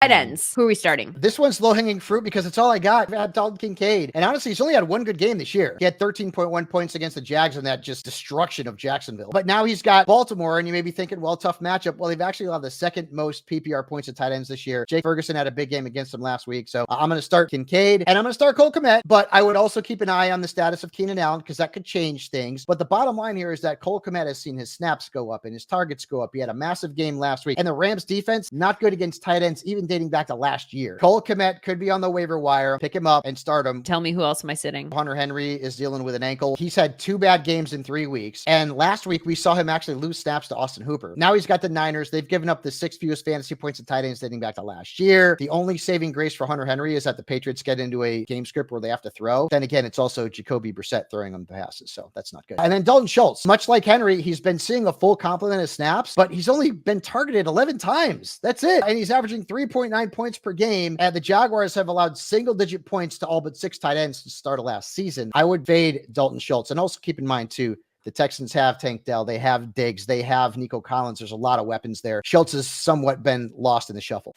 Tight ends. Who are we starting? This one's low-hanging fruit because it's all I got. I had Dalton Kincaid. And honestly, he's only had one good game this year. He had 13.1 points against the Jags in that just destruction of Jacksonville. But now he's got Baltimore, and you may be thinking, well, tough matchup. Well, they've actually allowed the second most PPR points at tight ends this year. Jake Ferguson had a big game against them last week. So I'm going to start Kincaid, and I'm going to start Cole Kmet. But I would also keep an eye on the status of Keenan Allen because that could change things. But the bottom line here is that Cole Kmet has seen his snaps go up and his targets go up. He had a massive game last week. And the Rams defense, not good against tight ends, even dating back to last year. Cole Kmet could be on the waiver wire. Pick him up and start him. Tell me, who else am I sitting? Hunter Henry is dealing with an ankle. He's had 2 bad games in 3 weeks. And last week, we saw him actually lose snaps to Austin Hooper. Now he's got the Niners. They've given up the 6th fewest fantasy points at tight ends dating back to last year. The only saving grace for Hunter Henry is that the Patriots get into a game script where they have to throw. Then again, it's also Jacoby Brissett throwing them passes. So that's not good. And then Dalton Schultz, much like Henry, he's been seeing a full complement of snaps, but he's only been targeted 11 times. That's it. And he's averaging 3.9 points per game. And the Jaguars have allowed single-digit points to all but 6 tight ends to start of last season. I would fade Dalton Schultz. And also keep in mind, too, the Texans have Tank Dell. They have Diggs. They have Nico Collins. There's a lot of weapons there. Schultz has somewhat been lost in the shuffle.